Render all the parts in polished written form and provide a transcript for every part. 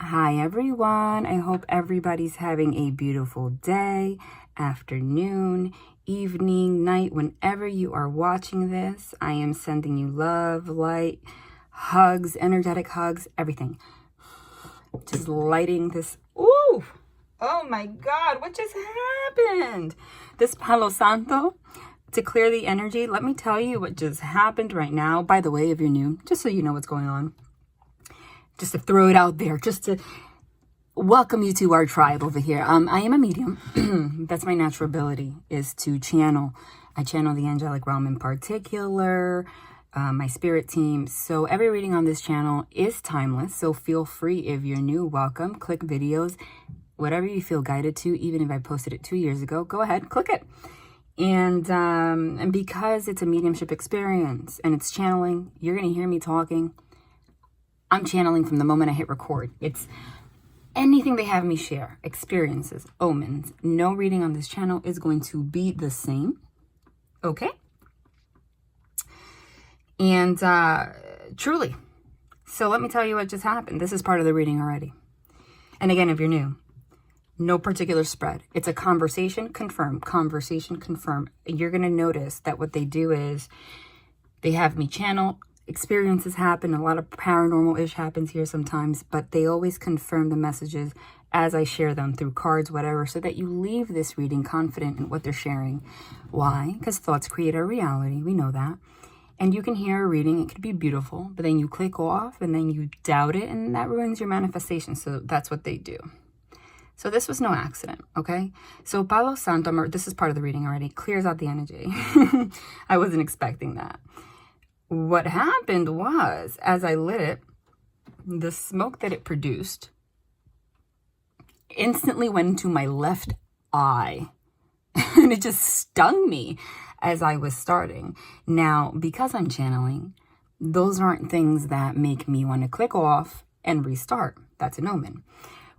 Hi everyone, I hope everybody's having a beautiful day, afternoon, evening, night, whenever you are watching this. I am sending you love, light, hugs, energetic hugs, everything. Just lighting this. Ooh, oh my God, what just happened? This Palo Santo to clear the energy. Let me tell you what just happened right now. By the way, if you're new, just so you know what's going on. Just to throw it out there, just to welcome you to our tribe over here. I am a medium. That's my natural ability, is to channel. I channel the angelic realm in particular, my spirit team. So every reading on this channel is timeless. So feel free, if you're new, welcome. Click videos, whatever you feel guided to. Even if I posted it 2 years ago, go ahead, click it. And because it's a mediumship experience and it's channeling, you're going to hear me talking. I'm channeling from the moment I hit record. It's anything they have me share, experiences, omens. No reading on this channel is going to be the same. Okay? And truly. So let me tell you what just happened. This is part of the reading already. And again, if you're new, no particular spread. It's a conversation, confirm, conversation, confirm. You're going to notice that what they do is they have me channel. Experiences happen. A lot of paranormal-ish happens here sometimes, but they always confirm the messages as I share them through cards, whatever, so that you leave this reading confident in what they're sharing. Why? Because thoughts create our reality. We know that. And you can hear a reading. It could be beautiful, but then you click off and then you doubt it, and that ruins your manifestation. So that's what they do. So this was no accident, okay? So Palo Santo, this is part of the reading already, clears out the energy. I wasn't expecting that. What happened was, as I lit it, the smoke that it produced instantly went into my left eye. And it just stung me as I was starting. Now, because I'm channeling, those aren't things that make me want to click off and restart. That's an omen.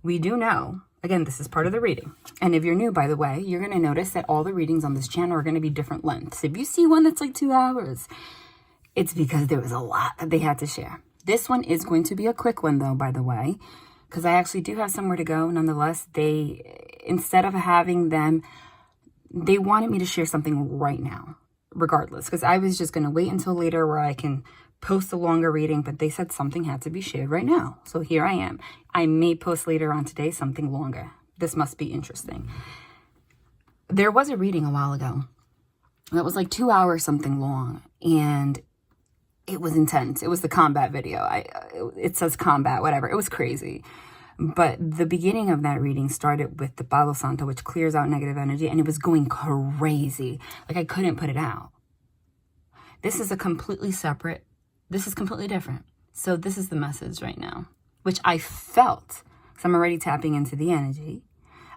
We do know, again, this is part of the reading. And if you're new, by the way, you're going to notice that all the readings on this channel are going to be different lengths. If you see one that's like 2 hours, it's because there was a lot that they had to share. This one is going to be a quick one, though, by the way, because I actually do have somewhere to go. Nonetheless, instead of having them, they wanted me to share something right now, regardless, because I was just going to wait until later where I can post a longer reading, but they said something had to be shared right now. So here I am. I may post later on today something longer. This must be interesting. There was a reading a while ago that was like 2 hours something long, and it was intense. It was the combat video. It says combat, whatever. It was crazy. But the beginning of that reading started with the Palo Santo, which clears out negative energy, and it was going crazy. Like I couldn't put it out. This is completely different. So this is the message right now, which I felt, because I'm already tapping into the energy.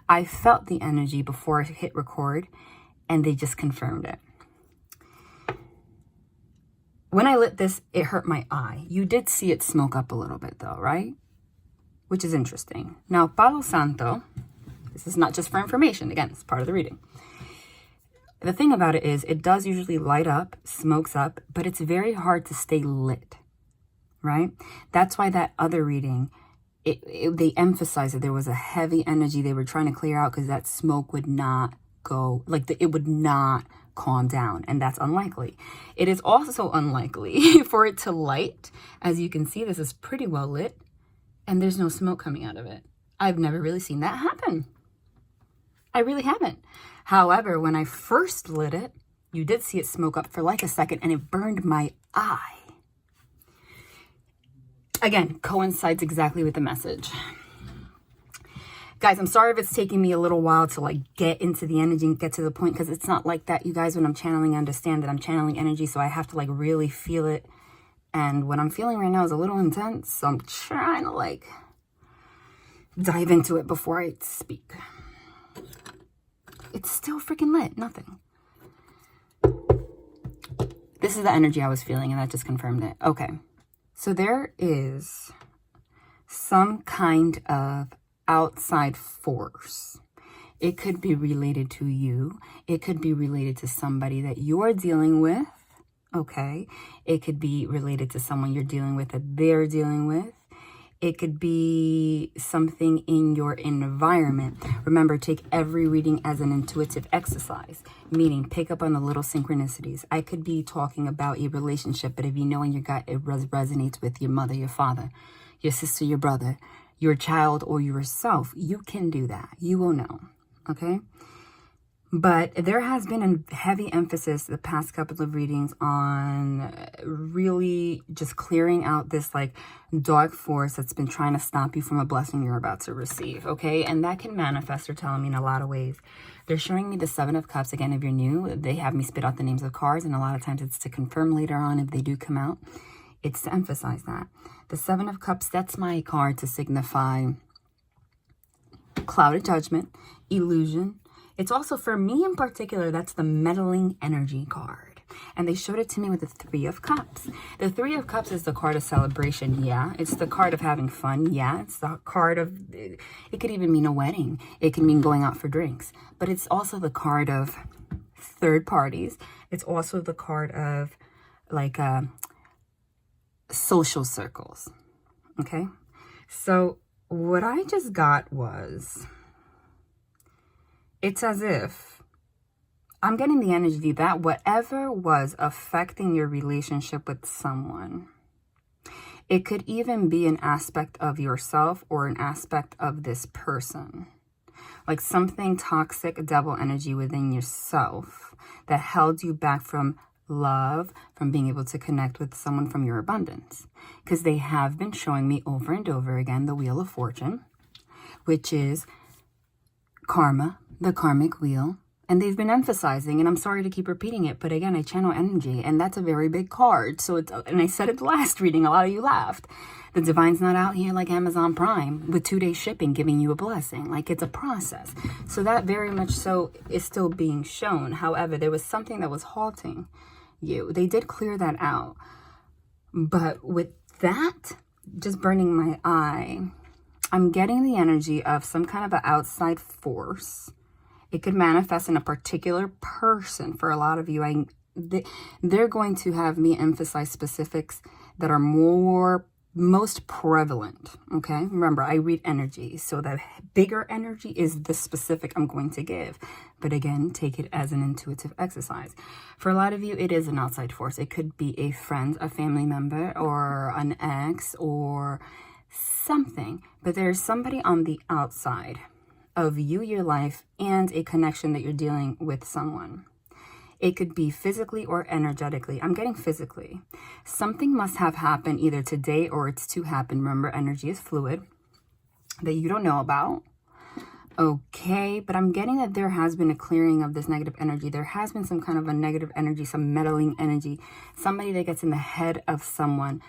I felt the energy before I hit record, and they just confirmed it. When I lit this, it hurt my eye. You did see it smoke up a little bit though, right? Which is interesting. Now, Palo Santo, this is not just for information. Again, it's part of the reading. The thing about it is it does usually light up, smokes up, but it's very hard to stay lit, right? That's why that other reading, they emphasized that there was a heavy energy they were trying to clear out because that smoke would not go, it would not calm down, and that's unlikely. It is also unlikely for it to light. As you can see, this is pretty well lit, and there's no smoke coming out of it. I've never really seen that happen. I really haven't. However, when I first lit it, you did see it smoke up for like a second, and it burned my eye. Again, coincides exactly with the message. Guys, I'm sorry if it's taking me a little while to like get into the energy and get to the point, because it's not like that. You guys, when I'm channeling, understand that I'm channeling energy, so I have to like really feel it. And what I'm feeling right now is a little intense, so I'm trying to like dive into it before I speak. It's still freaking lit, nothing. This is the energy I was feeling, and that just confirmed it. Okay, so there is some kind of outside force. It could be related to you. It could be related to somebody that you're dealing with. Okay. It could be related to someone you're dealing with that they're dealing with. It could be something in your environment. Remember, take every reading as an intuitive exercise, meaning pick up on the little synchronicities. I could be talking about a relationship, but if you know in your gut it resonates with your mother, your father, your sister, your brother, your child, or yourself, you can do that. You will know, okay? But there has been a heavy emphasis the past couple of readings on really just clearing out this like dark force that's been trying to stop you from a blessing you're about to receive, okay? And that can manifest, they're telling me, in a lot of ways. They're showing me the Seven of Cups. Again, if you're new, they have me spit out the names of cards, and a lot of times it's to confirm later on if they do come out. It's to emphasize that. The Seven of Cups, that's my card to signify cloud of judgment, illusion. It's also, for me in particular, that's the meddling energy card. And they showed it to me with the Three of Cups. The Three of Cups is the card of celebration, yeah. It's the card of having fun, yeah. It's the card of, it could even mean a wedding. It can mean going out for drinks. But it's also the card of third parties. It's also the card of, like, social circles, okay? So what I just got was, it's as if I'm getting the energy that whatever was affecting your relationship with someone, it could even be an aspect of yourself or an aspect of this person. Like something toxic, devil energy within yourself that held you back from love, from being able to connect with someone from your abundance. Because they have been showing me over and over again the Wheel of Fortune, which is karma, the karmic wheel. And they've been emphasizing, and I'm sorry to keep repeating it, but again, I channel energy, and that's a very big card. So it's, and I said it the last reading, a lot of you laughed. The divine's not out here like Amazon Prime with 2-day shipping giving you a blessing. Like, it's a process. So that very much so is still being shown. However, there was something that was halting you. They did clear that out. But with that just burning my eye, I'm getting the energy of some kind of an outside force. It could manifest in a particular person. For a lot of you, they're going to have me emphasize specifics that are most prevalent, okay? Remember, I read energy, so the bigger energy is the specific I'm going to give. But again, take it as an intuitive exercise. For a lot of you, it is an outside force. It could be a friend, a family member, or an ex, or something. But there's somebody on the outside of you, your life, and a connection that you're dealing with someone. It could be physically or energetically. I'm getting physically. Something must have happened either today or it's to happen. Remember, energy is fluid that you don't know about. Okay, but I'm getting that there has been a clearing of this negative energy. There has been some kind of a negative energy, some meddling energy. Somebody that gets in the head of someone.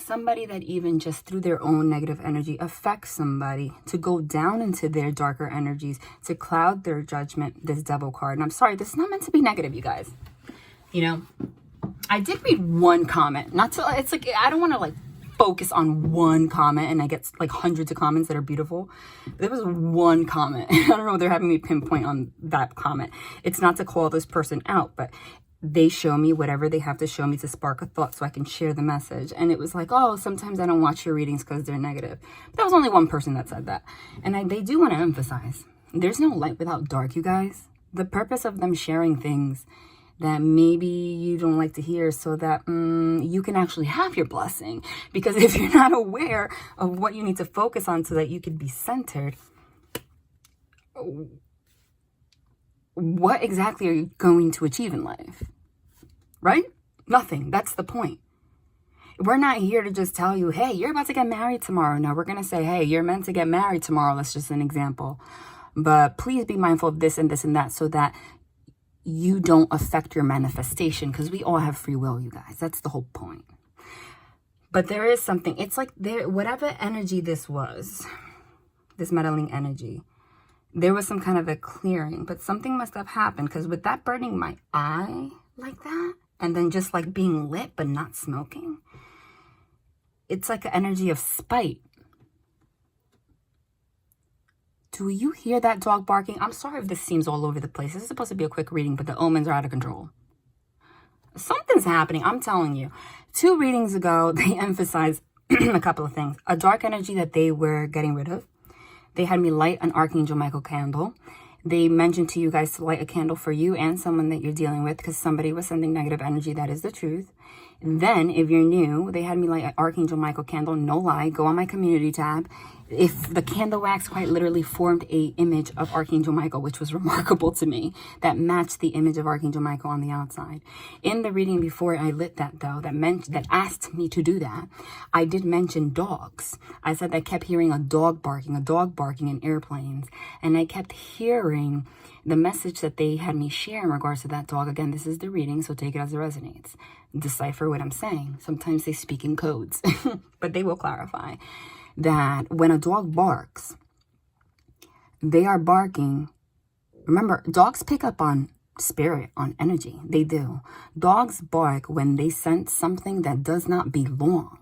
Somebody that even just through their own negative energy affects somebody to go down into their darker energies, to cloud their judgment, this devil card. And I'm sorry, this is not meant to be negative, you guys. You know, I did read one comment. It's like, I don't want to like focus on one comment and I get like hundreds of comments that are beautiful. There was one comment. I don't know, they're having me pinpoint on that comment. It's not to call this person out, but they show me whatever they have to show me to spark a thought so I can share the message. And it was like, oh, sometimes I don't watch your readings because they're negative. But that was only one person that said that. And they do want to emphasize, there's no light without dark, you guys. The purpose of them sharing things that maybe you don't like to hear so that you can actually have your blessing. Because if you're not aware of what you need to focus on so that you can be centered, what exactly are you going to achieve in life? Right? Nothing. That's the point. We're not here to just tell you, hey, you're about to get married tomorrow. No, we're going to say, hey, you're meant to get married tomorrow. That's just an example. But please be mindful of this and this and that so that you don't affect your manifestation, because we all have free will, you guys. That's the whole point. But there is something. It's like whatever energy this was, this meddling energy, there was some kind of a clearing, but something must have happened, because with that burning my eye like that, and then just like being lit but not smoking, it's like an energy of spite. Do you hear that dog barking? I'm sorry if this seems all over the place. This is supposed to be a quick reading, but the omens are out of control. Something's happening, I'm telling you. 2 readings ago, they emphasized a couple of things. A dark energy that they were getting rid of. They had me light an Archangel Michael candle. They mentioned to you guys to light a candle for you and someone that you're dealing with because somebody was sending negative energy. That is the truth. And then, if you're new, they had me light an Archangel Michael candle. No lie. Go on my community tab. If the candle wax quite literally formed a image of Archangel Michael, which was remarkable to me, that matched the image of Archangel Michael on the outside. In the reading before I lit that, though, that asked me to do that, I did mention dogs. I said I kept hearing a dog barking in airplanes, and I kept hearing the message that they had me share in regards to that dog. Again, this is the reading, so take it as it resonates. Decipher what I'm saying. Sometimes they speak in codes, but they will clarify that when a dog barks, they are barking. Remember, dogs pick up on spirit, on energy. They do. Dogs bark when they sense something that does not belong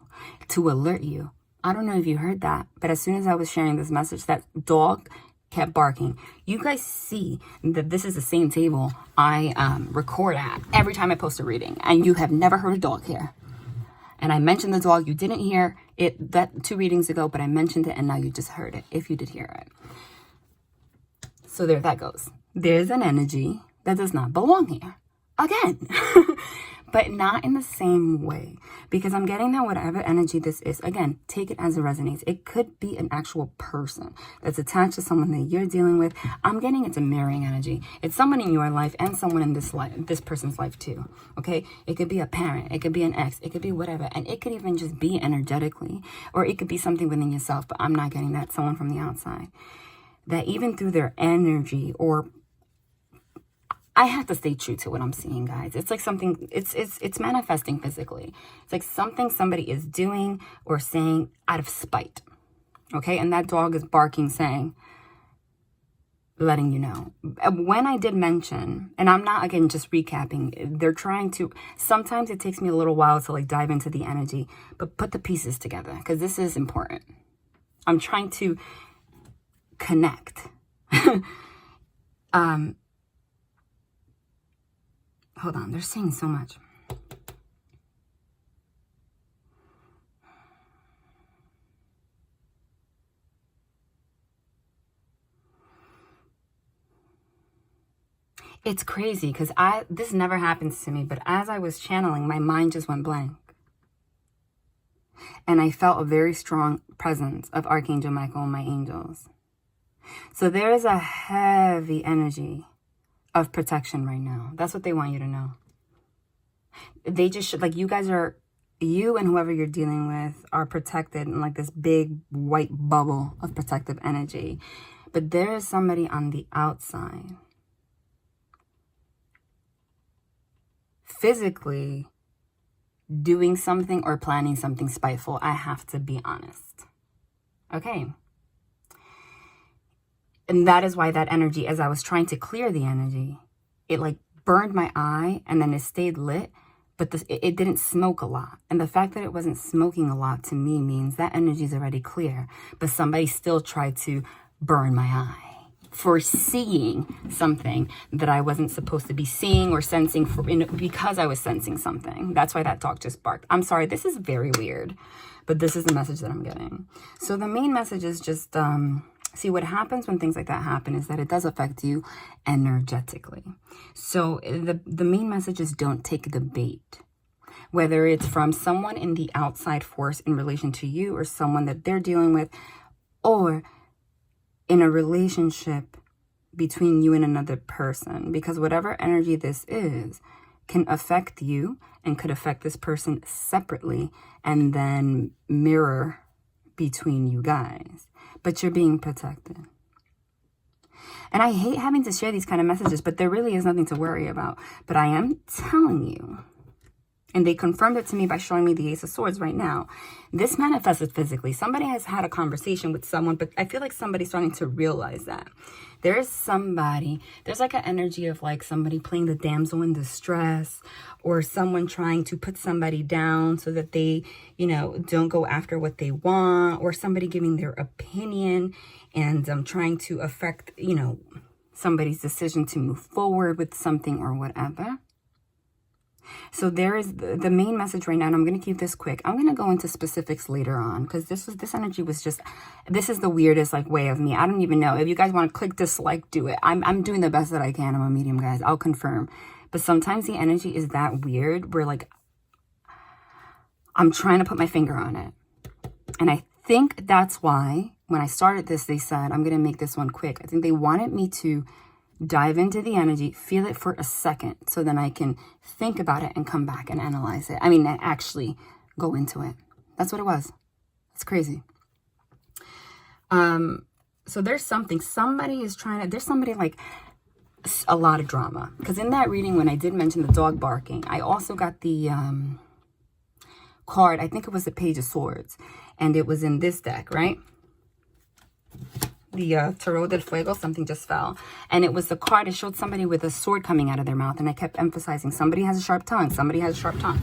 to alert you. I don't know if you heard that, but as soon as I was sharing this message, that dog kept barking. You guys see that this is the same table I record at every time I post a reading, and you have never heard a dog here. And I mentioned the dog. You didn't hear it that 2 readings ago, but I mentioned it, and now you just heard it, if you did hear it. So there that goes. There's an energy that does not belong here. Again. But not in the same way. Because I'm getting that whatever energy this is, again, take it as it resonates. It could be an actual person that's attached to someone that you're dealing with. I'm getting it's a mirroring energy. It's someone in your life and someone in this person's life too. Okay? It could be a parent. It could be an ex. It could be whatever. And it could even just be energetically. Or it could be something within yourself. But I'm not getting that. Someone from the outside. That even through their energy, or I have to stay true to what I'm seeing, guys. It's like something, it's manifesting physically. It's like something somebody is doing or saying out of spite. Okay? And that dog is barking, saying, letting you know. When I did mention, and I'm not, again, just recapping, they're trying to, sometimes it takes me a little while to like dive into the energy, but put the pieces together because this is important. I'm trying to connect. Hold on, they're saying so much. It's crazy because this never happens to me, but as I was channeling, my mind just went blank. And I felt a very strong presence of Archangel Michael and my angels. So there is a heavy energy of protection right now. That's what they want you to know. They just should, like, you guys are, you and whoever you're dealing with are protected in like this big white bubble of protective energy. But there is somebody on the outside physically doing something or planning something spiteful. I have to be honest. Okay. And that is why that energy, as I was trying to clear the energy, it like burned my eye and then it stayed lit, but it didn't smoke a lot. And the fact that it wasn't smoking a lot to me means that energy is already clear, but somebody still tried to burn my eye for seeing something that I wasn't supposed to be seeing or sensing because I was sensing something. That's why that dog just barked. I'm sorry, this is very weird, but this is the message that I'm getting. So the main message is just, see, what happens when things like that happen is that it does affect you energetically. So the main message is don't take the bait. Whether it's from someone in the outside force in relation to you or someone that they're dealing with, or in a relationship between you and another person. Because whatever energy this is can affect you and could affect this person separately and then mirror between you guys. But you're being protected. And I hate having to share these kind of messages, but there really is nothing to worry about. But I am telling you, and they confirmed it to me by showing me the Ace of Swords right now. This manifested physically. Somebody has had a conversation with someone, but I feel like somebody's starting to realize that. There's somebody, there's like an energy of like somebody playing the damsel in distress, or someone trying to put somebody down so that they, you know, don't go after what they want, or somebody giving their opinion and trying to affect, you know, somebody's decision to move forward with something or whatever. So there is the main message right now, and I'm going to keep this quick. I'm going to go into specifics later on, because this energy was just, this is the weirdest like way of me. I don't even know. If you guys want to click dislike, do it. I'm doing the best that I can. I'm a medium, guys. I'll confirm. But sometimes the energy is that weird where like I'm trying to put my finger on it. And I think that's why when I started this, they said, I'm going to make this one quick. I think they wanted me to dive into the energy, feel it for a second, so then I can think about it and come back and analyze it. I mean, actually go into it. That's what it was. It's crazy. So there's somebody is trying to, there's somebody like a lot of drama. Because in that reading, when I did mention the dog barking, I also got the card, I think it was the Page of Swords. And it was in this deck, right? The Tarot del Fuego, something just fell. And it was the card, it showed somebody with a sword coming out of their mouth. And I kept emphasizing, somebody has a sharp tongue. Somebody has a sharp tongue.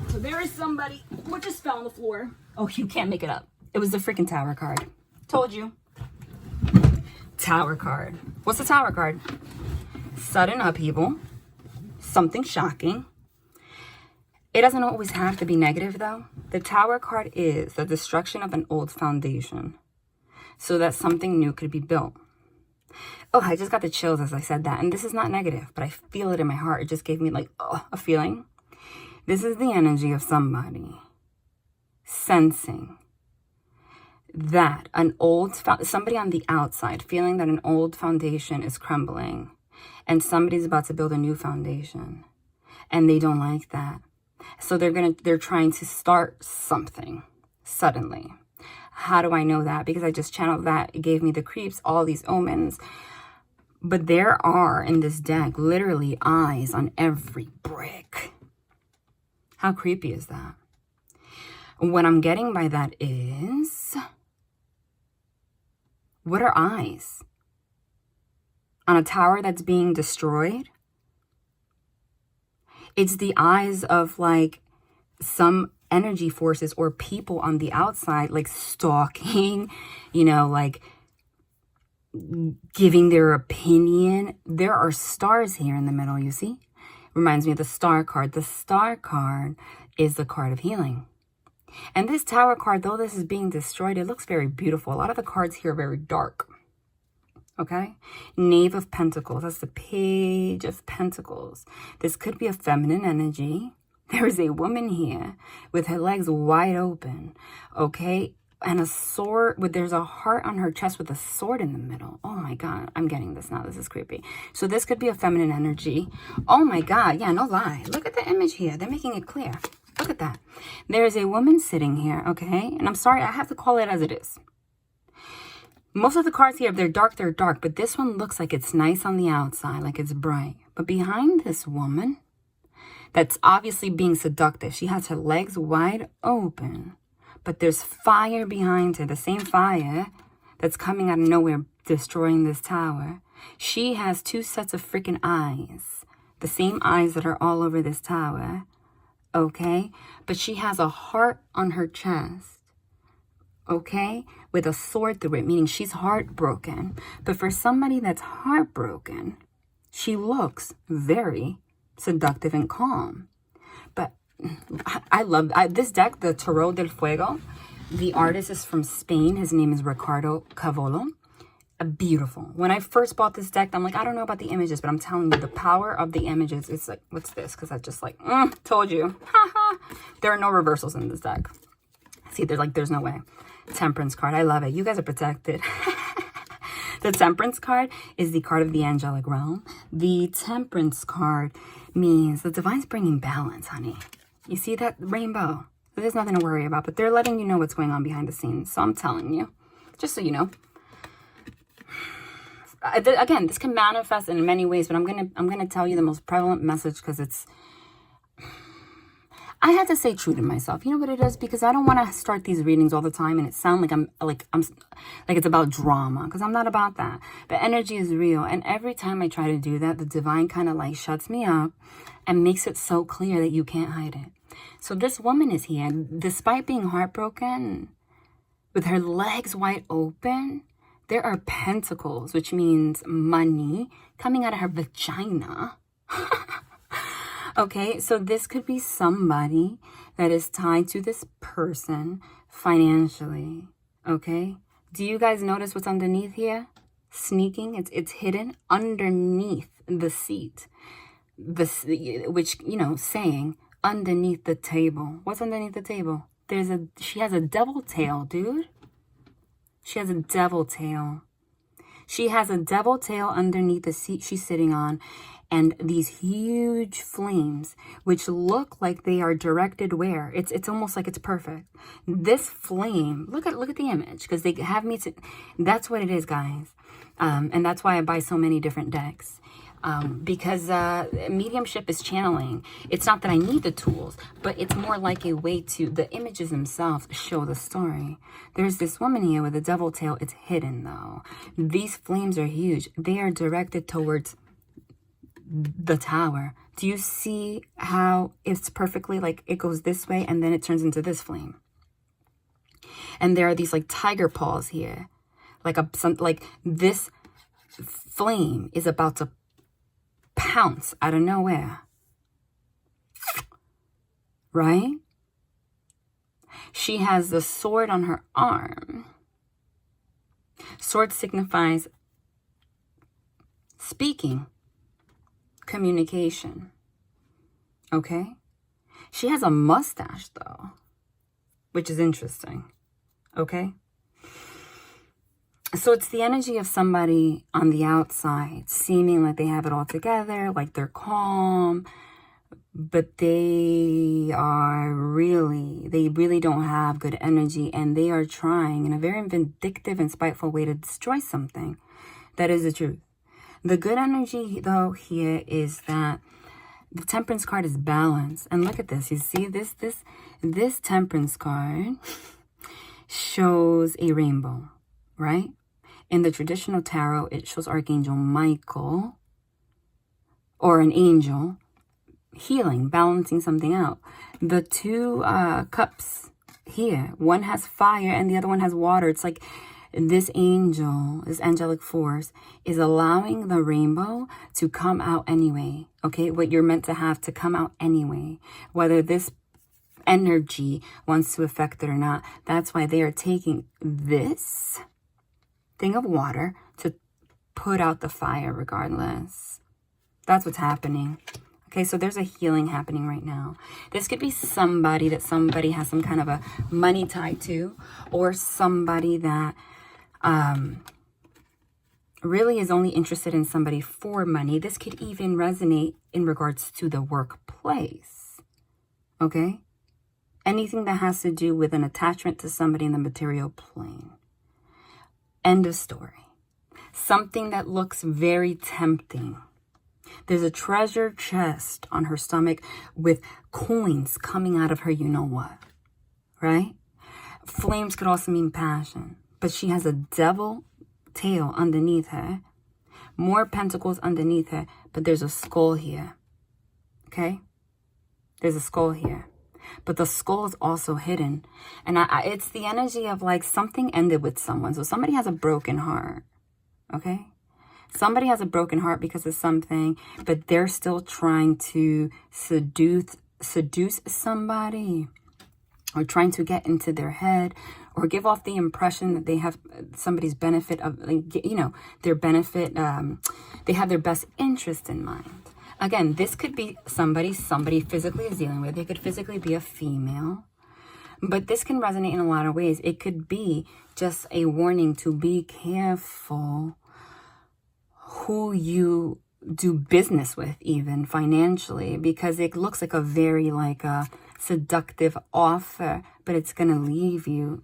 So there is somebody, what just fell on the floor? Oh, you can't make it up. It was the freaking Tower card. Told you. Tower card. What's the Tower card? Sudden upheaval. Something shocking. It doesn't always have to be negative, though. The Tower card is the destruction of an old foundation, so that something new could be built. Oh, I just got the chills as I said that. And this is not negative, but I feel it in my heart. It just gave me like a feeling. This is the energy of somebody sensing that somebody on the outside feeling that an old foundation is crumbling and somebody's about to build a new foundation and they don't like that. So they're trying to start something suddenly. How do I know that? Because I just channeled that. It gave me the creeps, all these omens. But there are, in this deck, literally eyes on every brick. How creepy is that? What I'm getting by that is, what are eyes? On a tower that's being destroyed? It's the eyes of like some energy forces or people on the outside, like stalking, like giving their opinion. There are stars here in the middle, you see? Reminds me of the Star card. The Star card is the card of healing. And this Tower card, though this is being destroyed, it looks very beautiful. A lot of the cards here are very dark. Okay? Knave of Pentacles. That's the Page of Pentacles. This could be a feminine energy. There is a woman here with her legs wide open, okay? And a sword, there's a heart on her chest with a sword in the middle. Oh my God, I'm getting this now. This is creepy. So this could be a feminine energy. Oh my God, yeah, no lie. Look at the image here. They're making it clear. Look at that. There's a woman sitting here, okay? And I'm sorry, I have to call it as it is. Most of the cards here, if they're dark, they're dark. But this one looks like it's nice on the outside, like it's bright. But behind this woman, that's obviously being seductive. She has her legs wide open, but there's fire behind her, the same fire that's coming out of nowhere, destroying this tower. She has two sets of freaking eyes, the same eyes that are all over this tower, okay? But she has a heart on her chest, okay? With a sword through it, meaning she's heartbroken. But for somebody that's heartbroken, she looks very seductive and calm. But I love this deck, the Tarot del Fuego. The artist is from Spain. His name is Ricardo Cavolo. Beautiful. When I first bought this deck, I'm like, I don't know about the images, but I'm telling you, the power of the images is like, what's this? Because I just like, told you. There are no reversals in this deck. See, there's no way. Temperance card. I love it. You guys are protected. The Temperance card is the card of the angelic realm. The Temperance card means the divine's bringing balance, honey. You see that rainbow? There's nothing to worry about, but they're letting you know what's going on behind the scenes. So I'm telling you, just so you know. Again, this can manifest in many ways, but I'm gonna tell you the most prevalent message because it's. I have to stay true to myself. You know what it is? Because I don't want to start these readings all the time and it sound like I'm like it's about drama, because I'm not about that. But energy is real, and every time I try to do that, the divine kind of like shuts me up and makes it so clear that you can't hide it. So this woman is here, despite being heartbroken, with her legs wide open. There are pentacles, which means money, coming out of her vagina. Okay, so this could be somebody that is tied to this person financially. Okay, do you guys notice what's underneath here? Sneaking. It's hidden underneath the seat. Which, you know, saying underneath the table. What's underneath the table? She has a devil tail, dude. She has a devil tail. She has a devil tail underneath the seat she's sitting on, and these huge flames, which look like they are directed where? It's almost like it's perfect. This flame, look at the image, because they have me to, that's what it is, guys. And that's why I buy so many different decks. Because mediumship is channeling. It's not that I need the tools, but it's more like a way to, the images themselves show the story. There's this woman here with a devil tail. It's hidden though. These flames are huge. They are directed towards the tower. Do you see how it's perfectly like it goes this way and then it turns into this flame? And there are these like tiger paws here. Like this flame is about to pounce out of nowhere, right? She has the sword on her arm. Sword signifies speaking, communication, okay? She has a mustache though, which is interesting, okay? So it's the energy of somebody on the outside, seeming like they have it all together, like they're calm, but they really don't have good energy, and they are trying in a very vindictive and spiteful way to destroy something. That is the truth. The good energy, though, here is that the Temperance card is balance. And look at this. You see this Temperance card shows a rainbow, right? In the traditional tarot, it shows Archangel Michael or an angel healing, balancing something out. The two cups here, one has fire and the other one has water. It's like this angel, this angelic force, is allowing the rainbow to come out anyway. Okay, what you're meant to have to come out anyway, whether this energy wants to affect it or not. That's why they are taking this thing of water to put out the fire regardless. That's what's happening. Okay, so there's a healing happening right now. This could be somebody that somebody has some kind of a money tied to, or somebody that really is only interested in somebody for money. This could even resonate in regards to the workplace. Okay? Anything that has to do with an attachment to somebody in the material plane. End of story. Something that looks very tempting. There's a treasure chest on her stomach with coins coming out of her you-know-what, right? Flames could also mean passion, but she has a devil tail underneath her. More pentacles underneath her, but there's a skull here, okay? There's a skull here. But the skull is also hidden. And it's the energy of like something ended with someone. So somebody has a broken heart. Okay? Somebody has a broken heart because of something, but they're still trying to seduce somebody, or trying to get into their head, or give off the impression that they have somebody's benefit of, like, you know, their benefit. They have their best interest in mind. Again, this could be somebody physically is dealing with. It could physically be a female. But this can resonate in a lot of ways. It could be just a warning to be careful who you do business with, even financially. Because it looks like a very seductive offer. But it's going to leave you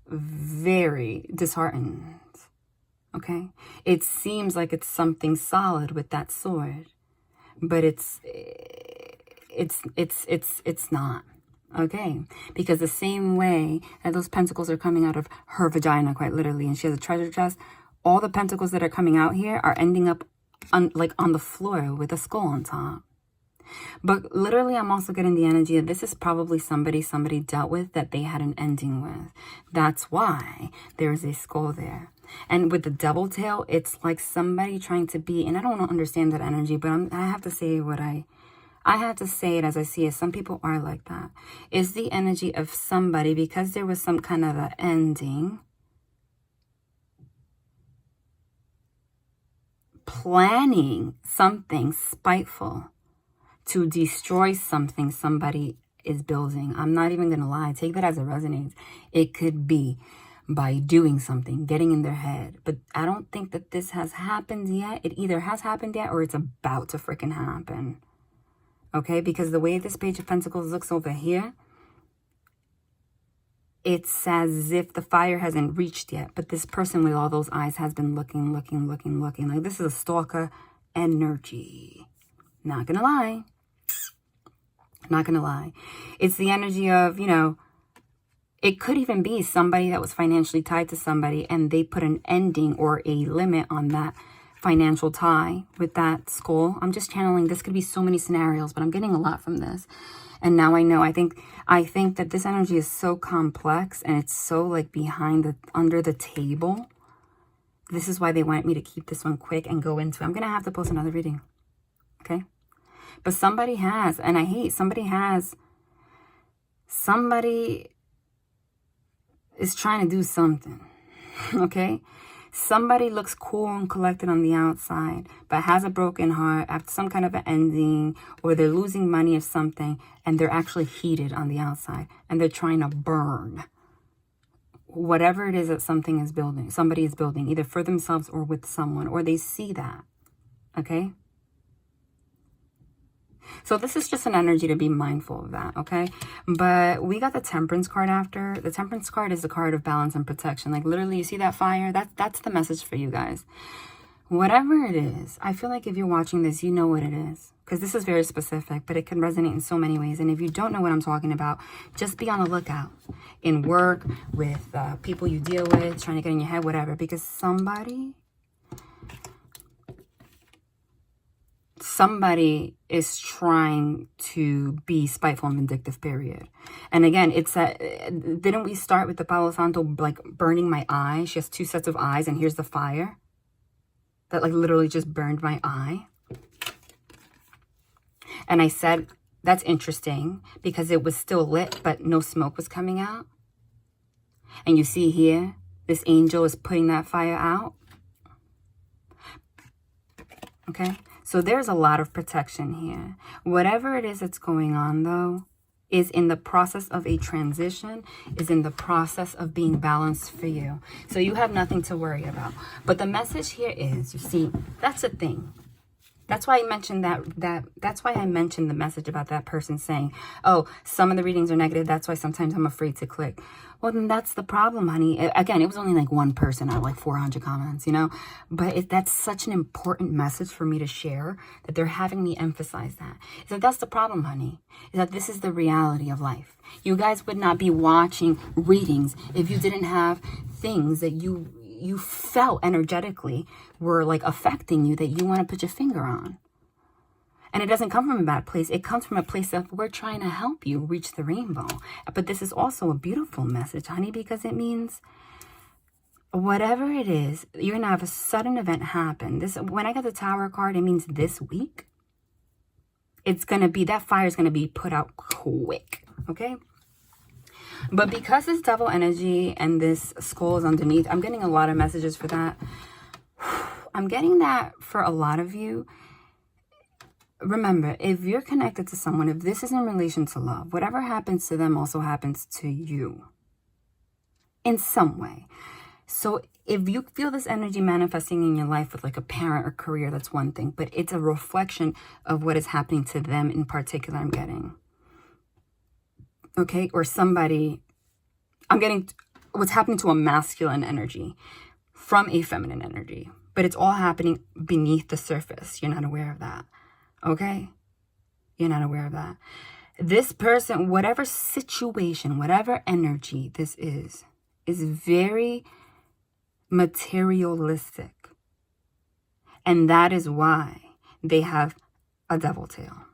very disheartened. Okay? It seems like it's something solid with that sword. But it's not, okay? Because the same way that those pentacles are coming out of her vagina, quite literally, and she has a treasure chest, all the pentacles that are coming out here are ending up on the floor with a skull on top. But literally, I'm also getting the energy of this is probably somebody dealt with that they had an ending with. That's why there's a skull there. And with the devil tail, it's like somebody trying to be, and I don't understand that energy, but I have to say what I I had to say it as I see it. Some people are like that. It's the energy of somebody, because there was some kind of an ending, planning something spiteful to destroy something somebody is building. I'm not even going to lie. Take that as it resonates. It could be by doing something, getting in their head. But I don't think that this has happened yet. It either has happened yet or it's about to freaking happen. Okay? Because the way this Page of Pentacles looks over here, it's as if the fire hasn't reached yet. But this person with all those eyes has been looking. Like this is a stalker energy. Not going to lie. Not going to lie. It's the energy of, you know, it could even be somebody that was financially tied to somebody and they put an ending or a limit on that financial tie with that skull. I'm just channeling. This could be so many scenarios, but I'm getting a lot from this. And now I know. I think that this energy is so complex and it's so like under the table. This is why they want me to keep this one quick and go into it. I'm going to have to post another reading. Okay? But somebody has, and I hate, somebody is trying to do something, okay? Somebody looks cool and collected on the outside, but has a broken heart after some kind of an ending, or they're losing money or something, and they're actually heated on the outside, and they're trying to burn whatever it is that somebody is building, either for themselves or with someone, or they see that, okay? So this is just an energy to be mindful of that, okay? But we got the Temperance card after. The Temperance card is the card of balance and protection. Like literally, you see that fire? That's the message for you guys. Whatever it is, I feel like if you're watching this, you know what it is. Because this is very specific, but it can resonate in so many ways. And if you don't know what I'm talking about, just be on the lookout. In work, with people you deal with, trying to get in your head, whatever. Because somebody is trying to be spiteful and vindictive, period. And again, it's that, didn't we start with the Palo Santo, like burning my eye? She has two sets of eyes, and here's the fire that like literally just burned my eye. And I said, that's interesting because it was still lit, but no smoke was coming out. And you see here, this angel is putting that fire out. Okay? So there's a lot of protection here. Whatever it is that's going on, though, is in the process of a transition, is in the process of being balanced for you. So you have nothing to worry about. But the message here is, you see, that's a thing. That's why I mentioned that's why I mentioned the message about that person saying, oh, some of the readings are negative. That's why sometimes I'm afraid to click. Well, then that's the problem, honey. Again, it was only like one person out of like 400 comments, you know, but that's such an important message for me to share that they're having me emphasize that. Is that that's the problem, honey, is that this is the reality of life. You guys would not be watching readings if you didn't have things that you felt energetically were like affecting you that you want to put your finger on. And it doesn't come from a bad place. It comes from a place of we're trying to help you reach the rainbow. But this is also a beautiful message, honey, because it means whatever it is, you're going to have a sudden event happen. When I got the Tower card, it means this week. It's going to be, that fire is going to be put out quick. Okay? But because this devil energy and this skull is underneath, I'm getting a lot of messages for that. I'm getting that for a lot of you. Remember, if you're connected to someone, if this is in relation to love, whatever happens to them also happens to you in some way. So if you feel this energy manifesting in your life with like a parent or career, that's one thing. But it's a reflection of what is happening to them in particular, I'm getting. Okay? Or somebody, I'm getting what's happening to a masculine energy from a feminine energy. But it's all happening beneath the surface. You're not aware of that. Okay? You're not aware of that. This person, whatever situation, whatever energy this is very materialistic. And that is why they have a devil tail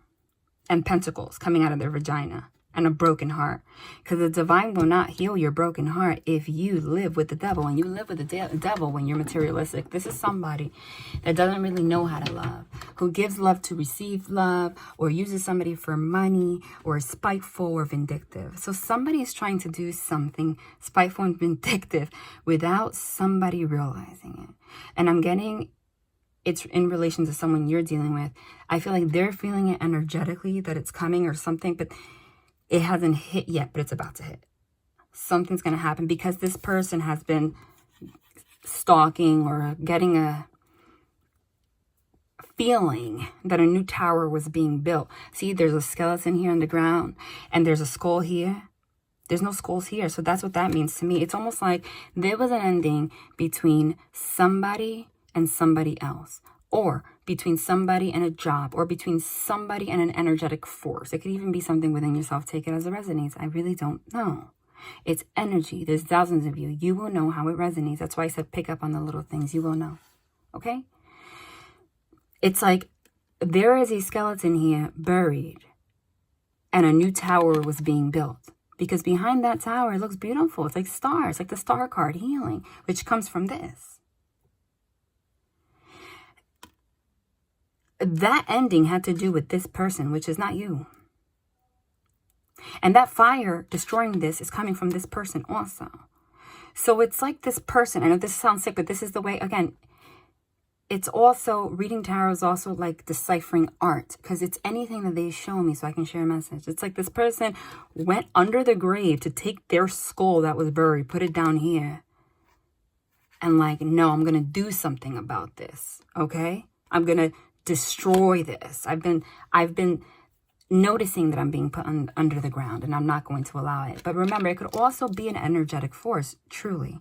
and pentacles coming out of their vagina. and a broken heart. Because the divine will not heal your broken heart if you live with the devil. And you live with the devil when you're materialistic. This is somebody that doesn't really know how to love, who gives love to receive love, or uses somebody for money, or is spiteful or vindictive. So somebody is trying to do something spiteful and vindictive without somebody realizing it. And I'm getting it's in relation to someone you're dealing with. I feel like they're feeling it energetically, that it's coming or something, but it hasn't hit yet, but it's about to hit. Something's going to happen because this person has been stalking or getting a feeling that a new tower was being built. See, there's a skeleton here on the ground and there's a skull here. There's no skulls here. So that's what that means to me. It's almost like there was an ending between somebody and somebody else, or between somebody and a job, or between somebody and an energetic force. It could even be something within yourself. Take it as it resonates. I really don't know. It's energy. There's thousands of you. You will know how it resonates. That's why I said pick up on the little things. You will know. Okay? It's like there is a skeleton here buried and a new tower was being built. Because behind that tower, it looks beautiful. It's like stars, like the star card, healing, which comes from this. That ending had to do with this person, which is not you. And that fire destroying this is coming from this person also. So it's like this person, I know this sounds sick, but this is the way, again, it's also, reading tarot is also like deciphering art, because it's anything that they show me so I can share a message. It's like this person went under the grave to take their skull that was buried, put it down here, and like, no, I'm going to do something about this, okay? I'm going to destroy this. I've been noticing that I'm being put under the ground, and I'm not going to allow it. But remember, it could also be an energetic force, truly.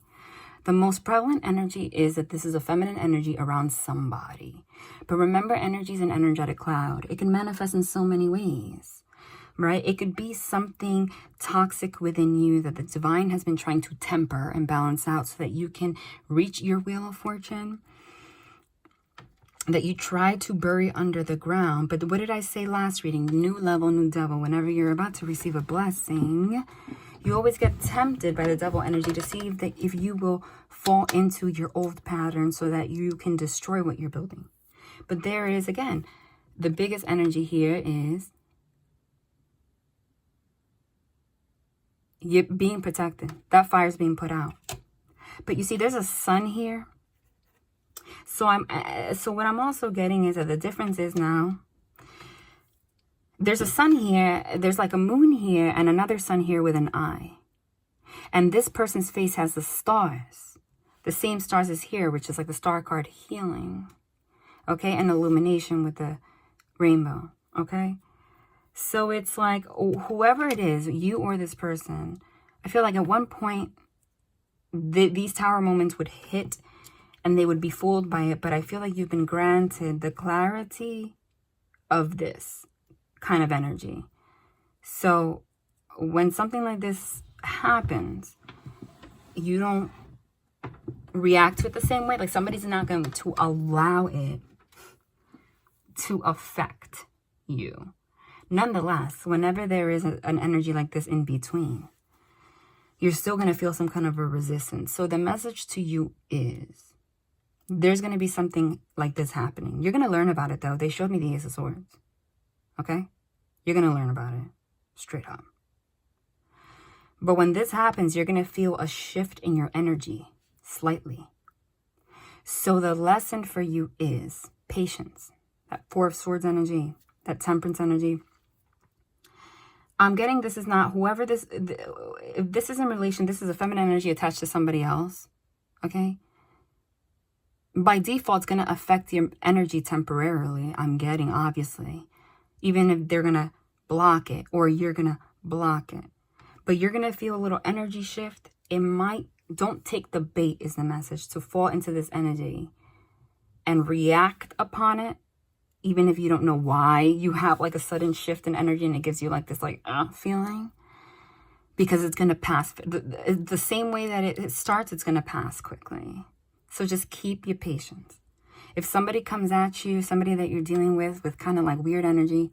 The most prevalent energy is that this is a feminine energy around somebody. But remember, energy is an energetic cloud. It can manifest in so many ways, right? It could be something toxic within you that the divine has been trying to temper and balance out so that you can reach your wheel of fortune, that you try to bury under the ground. But what did I say last reading? New level, new devil. Whenever you're about to receive a blessing, you always get tempted by the devil energy to see if you will fall into your old pattern so that you can destroy what you're building. But there is, again, the biggest energy here is you're being protected. That fire is being put out. But you see, there's a sun here. So what I'm also getting is that the difference is now, there's a sun here, there's like a moon here, and another sun here with an eye. And this person's face has the stars. The same stars as here, which is like the star card healing. Okay, and illumination with the rainbow. Okay? So it's like, whoever it is, you or this person, I feel like at one point, these tower moments would hit and they would be fooled by it. But I feel like you've been granted the clarity of this kind of energy. So when something like this happens, you don't react to it the same way. Like, somebody's not going to allow it to affect you. Nonetheless, whenever there is an energy like this in between, you're still going to feel some kind of a resistance. So the message to you is, there's going to be something like this happening. You're going to learn about it, though. They showed me the Ace of Swords. Okay? You're going to learn about it. Straight up. But when this happens, you're going to feel a shift in your energy. Slightly. So the lesson for you is patience. That Four of Swords energy. That Temperance energy. I'm getting this is not whoever this... If this is in relation, this is a feminine energy attached to somebody else. Okay? By default, it's going to affect your energy temporarily, I'm getting, obviously. Even if they're going to block it or you're going to block it. But you're going to feel a little energy shift. It might, don't take the bait is the message, to fall into this energy and react upon it. Even if you don't know why, you have like a sudden shift in energy and it gives you like this like feeling. Because it's going to pass. The same way that it starts, it's going to pass quickly. So just keep your patience. If somebody comes at you, somebody that you're dealing with kind of like weird energy,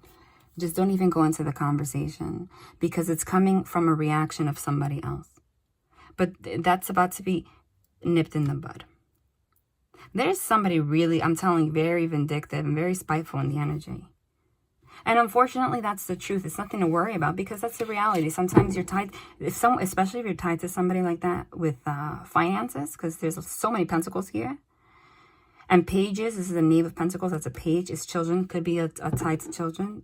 Just don't even go into the conversation because it's coming from a reaction of somebody else. But that's about to be nipped in the bud. There's somebody really, I'm telling you, very vindictive and very spiteful in the energy. And unfortunately, that's the truth. It's nothing to worry about because that's the reality. Sometimes you're tied, especially if you're tied to somebody like that with finances, because there's so many pentacles here. And pages, this is a Knave of Pentacles, that's a page. It's children, could be a tied to children.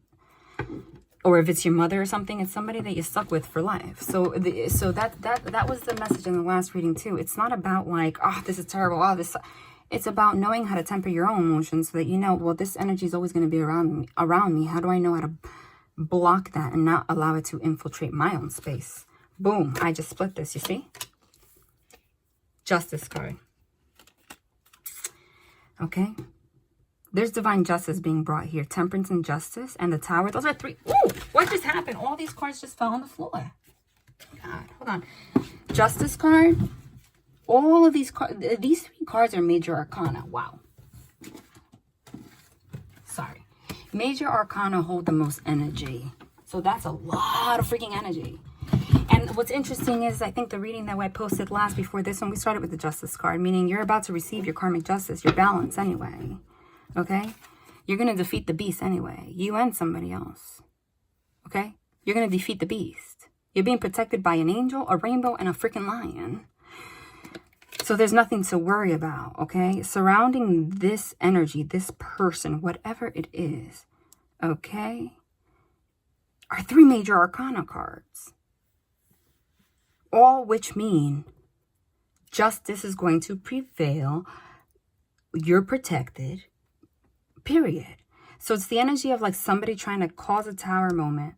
Or if it's your mother or something, it's somebody that you're stuck with for life. So that was the message in the last reading too. It's not about like, oh, this is terrible, oh, this... It's about knowing how to temper your own emotions so that you know, well, this energy is always going to be around me. How do I know how to block that and not allow it to infiltrate my own space? Boom. I just split this, you see? Justice card. Okay. There's divine justice being brought here. Temperance and justice and the Tower. Those are three. Ooh, what just happened? All these cards just fell on the floor. God, hold on. Justice card. All of these three cards are major arcana. Wow. Sorry. Major arcana hold the most energy. So that's a lot of freaking energy. And what's interesting is I think the reading that I posted last before this one, we started with the Justice card, meaning you're about to receive your karmic justice, your balance anyway. Okay? You're going to defeat the beast anyway. You and somebody else. Okay? You're going to defeat the beast. You're being protected by an angel, a rainbow, and a freaking lion. So there's nothing to worry about, okay? Surrounding this energy, this person, whatever it is, okay, are three major arcana cards. All which mean justice is going to prevail. You're protected, period. So it's the energy of like somebody trying to cause a tower moment,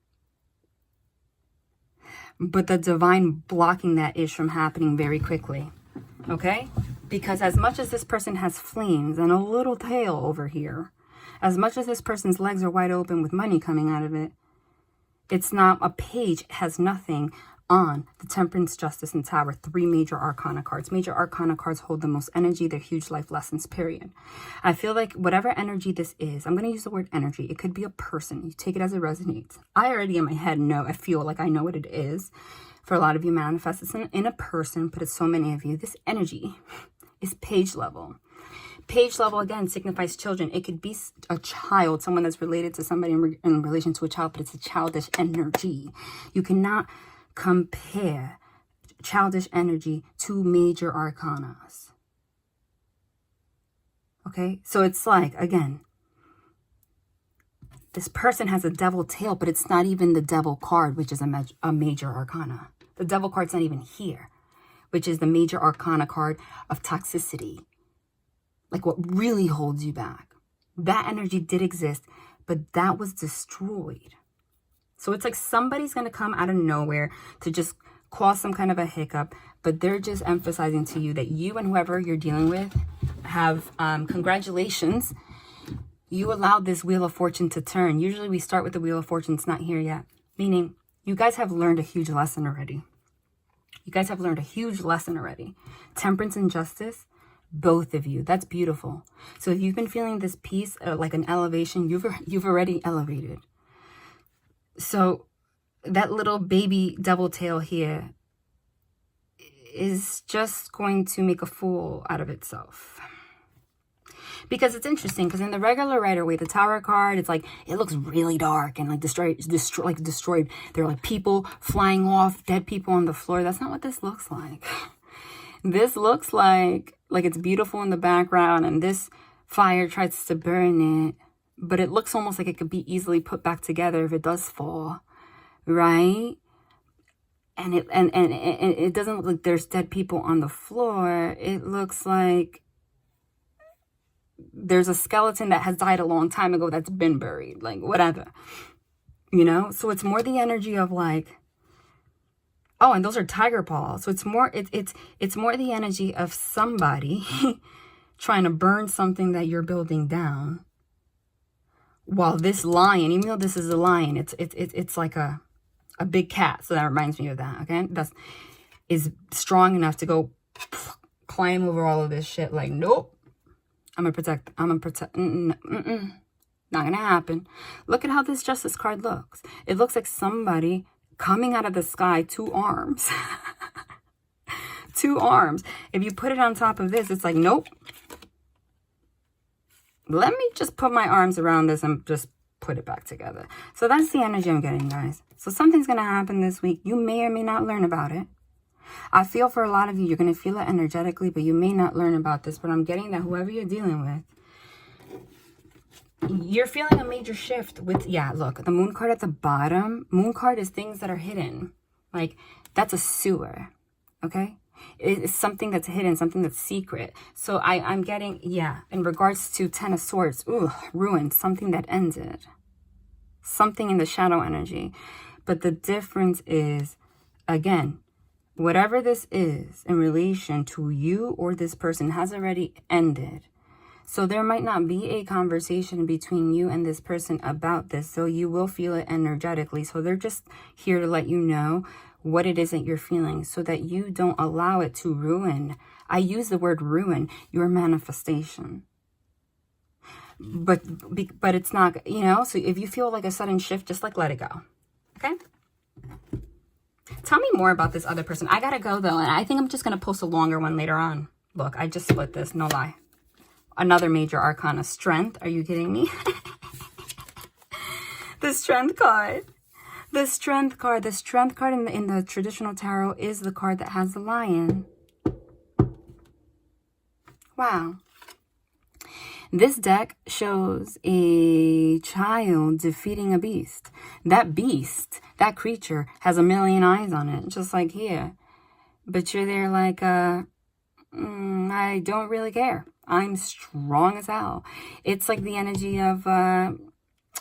but the divine blocking that is from happening very quickly. Okay? Because as much as this person has flames and a little tail over here, as much as this person's legs are wide open with money coming out of it, it's not a page, it has nothing on the Temperance, Justice, and Tower. Three major arcana cards. Major arcana cards hold the most energy. They're huge life lessons, period. I feel like whatever energy this is, I'm going to use the word energy. It could be a person. You take it as it resonates. I already in my head know, I feel like I know what it is. For a lot of you manifest it's in a person, but it's so many of you. This energy is page level. Page level, again, signifies children. It could be a child, someone that's related to somebody in relation to a child, but it's a childish energy. You cannot compare childish energy to major arcanas. Okay? So it's like, again, this person has a devil tail, but it's not even the devil card, which is a major arcana. The devil card's not even here, which is the major arcana card of toxicity. Like what really holds you back. That energy did exist, but that was destroyed. So it's like somebody's going to come out of nowhere to just cause some kind of a hiccup, but they're just emphasizing to you that you and whoever you're dealing with have, congratulations. You allowed this Wheel of Fortune to turn. Usually we start with the Wheel of Fortune. It's not here yet. Meaning you guys have learned a huge lesson already. You guys have learned a huge lesson already. Temperance and justice, both of you. That's beautiful. So if you've been feeling this peace, like an elevation, you've already elevated. So that little baby devil tail here is just going to make a fool out of itself. Because it's interesting, because in the regular Rider-Waite, the Tower card, it's like, it looks really dark and like destroyed. There are like people flying off, dead people on the floor. That's not what this looks like. This looks like it's beautiful in the background and this fire tries to burn it, but it looks almost like it could be easily put back together if it does fall, right? And it doesn't look like there's dead people on the floor. It looks like there's a skeleton that has died a long time ago that's been buried, like whatever, you know? So it's more the energy of like, oh, and those are tiger paws. So it's more, it's more the energy of somebody trying to burn something that you're building down. While this lion, even though this is a lion, it's like a big cat. So that reminds me of that, okay? Is strong enough to go climb over all of this shit. Like, nope. I'm gonna protect. Not going to happen. Look at how this Justice card looks. It looks like somebody coming out of the sky, 2 arms. 2 arms. If you put it on top of this, it's like, nope. Let me just put my arms around this and just put it back together. So that's the energy I'm getting, guys. So something's going to happen this week. You may or may not learn about it. I feel for a lot of you, you're going to feel it energetically, but you may not learn about this. But I'm getting that whoever you're dealing with, you're feeling a major shift with, yeah, look, the moon card at the bottom. Moon card is things that are hidden. Like, that's a sewer, okay? It's something that's hidden, something that's secret. So I'm getting, yeah, in regards to 10 of Swords, ooh, ruined, something that ended. Something in the shadow energy. But the difference is, again, whatever this is in relation to you or this person has already ended. So there might not be a conversation between you and this person about this. So you will feel it energetically. So they're just here to let you know what it is that you're feeling so that you don't allow it to ruin. I use the word ruin, your manifestation. But it's not, you know, so if you feel like a sudden shift, just like let it go. Okay? Tell me more about this other person. I gotta go though, and I think I'm just gonna post a longer one later on. Look, I just split this, no lie. Another major arcana, Strength. Are you kidding me? The Strength card. The Strength card. The Strength card in the traditional tarot is the card that has the lion. Wow. This deck shows a child defeating a beast. That beast, that creature, has a million eyes on it, just like here. But you're there like, I don't really care. I'm strong as hell. It's like the energy of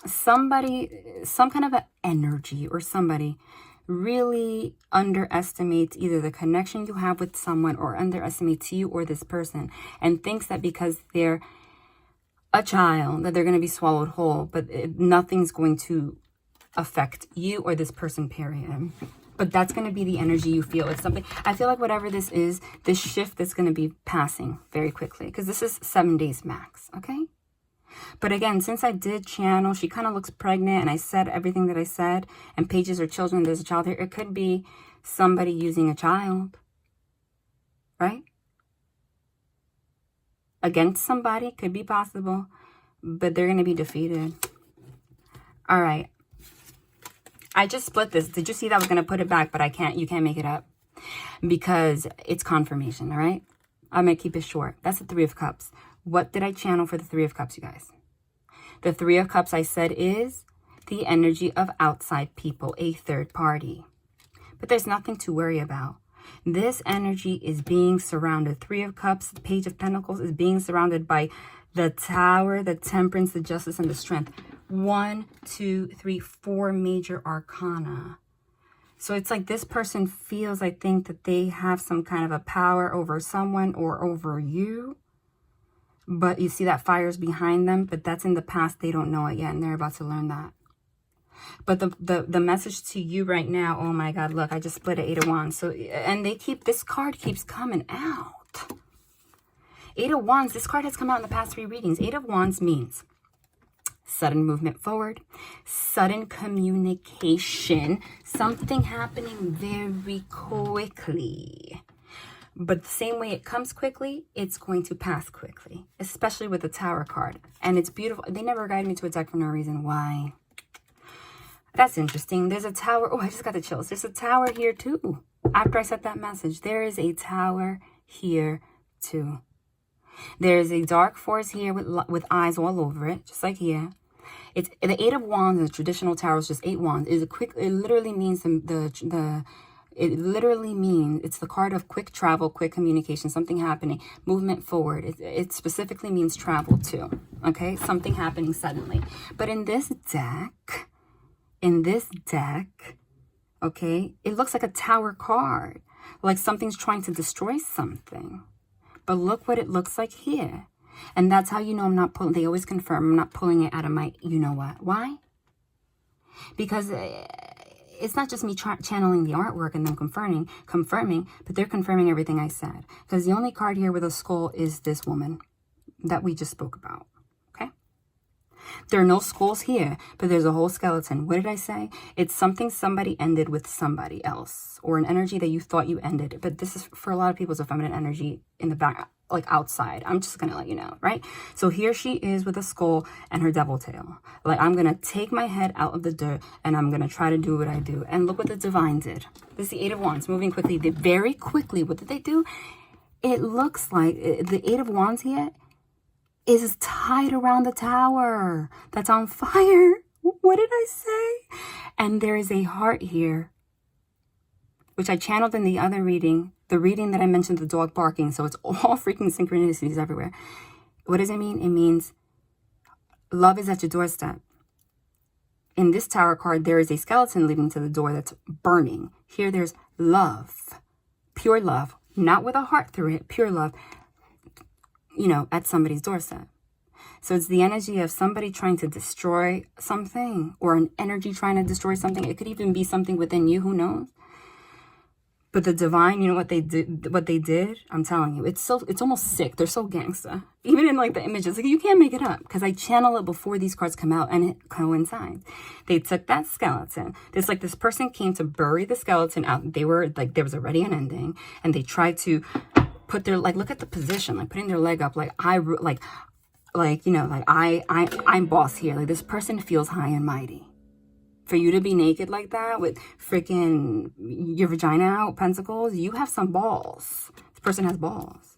somebody, some kind of an energy, or somebody really underestimates either the connection you have with someone or underestimates you or this person and thinks that because they're a child that they're going to be swallowed whole, but nothing's going to affect you or this person, period. But that's going to be the energy you feel. It's something, I feel like whatever this is, this shift is going to be passing very quickly because this is 7 days max, okay? But again, since I did channel, she kind of looks pregnant and I said everything that I said, and pages are children, there's a child here. It could be somebody using a child, right? Against somebody, could be possible, but they're going to be defeated. All right. I just split this. Did you see that I was going to put it back, but I can't. You can't make it up because it's confirmation, all right? I'm going to keep it short. That's the 3 of Cups. What did I channel for the 3 of Cups, you guys? The 3 of Cups, I said, is the energy of outside people, a third party. But there's nothing to worry about. This energy is being surrounded. 3 of Cups, the Page of Pentacles is being surrounded by the Tower, the Temperance, the Justice, and the Strength. 1, 2, 3, 4 major arcana. So it's like this person feels, I think, that they have some kind of a power over someone or over you. But you see that fire's behind them, but that's in the past. They don't know it yet, and they're about to learn that. But the message to you right now, oh my God, look, I just split an 8 of Wands. So, and this card keeps coming out. 8 of Wands, this card has come out in the past 3 readings. 8 of Wands means sudden movement forward, sudden communication, something happening very quickly. But the same way it comes quickly, it's going to pass quickly, especially with the Tower card. And it's beautiful. They never guide me to a deck for no reason. Why? That's interesting. There's a tower. Oh, I just got the chills. There's a tower here too. After I sent that message, there is a tower here too. There is a dark force here with eyes all over it, just like here. It's the 8 of Wands in the traditional tarot is just 8 wands. Is a quick. It literally means it literally means it's the card of quick travel, quick communication, something happening, movement forward. It specifically means travel too. Okay, something happening suddenly. But in this deck, okay, it looks like a Tower card, like something's trying to destroy something. But look what it looks like here. And that's how you know I'm not pulling. They always confirm I'm not pulling it out of my, you know what. Why? Because it's not just me channeling the artwork and them confirming, but they're confirming everything I said. Because the only card here with a skull is this woman that we just spoke about. Okay? There are no skulls here, but there's a whole skeleton. What did I say? It's something somebody ended with somebody else, or an energy that you thought you ended. But this is, for a lot of people, it's a feminine energy in the back, like outside. I'm just going to let you know, right? So here she is with a skull and her devil tail. Like, I'm going to take my head out of the dirt and I'm going to try to do what I do. And look what the divine did. This is the Eight of Wands, moving quickly. They very quickly, what did they do? It looks like the Eight of Wands here is tied around the tower that's on fire. What did I say? And there is a heart here, which I channeled in the other reading, the reading that I mentioned, the dog barking. So it's all freaking synchronicities everywhere. What does it mean? It means love is at your doorstep. In this tower card, there is a skeleton leading to the door that's burning. Here there's love, pure love, not with a heart through it, pure love, you know, at somebody's doorstep. So it's the energy of somebody trying to destroy something, or an energy trying to destroy something. It could even be something within you, who knows? But the divine, you know what they did? I'm telling you, it's almost sick. They're so gangster. Even in like the images, like you can't make it up, because I channel it before these cards come out and it coincides. They took that skeleton. There's like this person came to bury the skeleton out. They were like, there was already an ending, and they tried to put their, like, look at the position, like putting their leg up, like you know, like I'm boss here. Like, this person feels high and mighty. For you to be naked like that with freaking your vagina out, pentacles, you have some balls. This person has balls.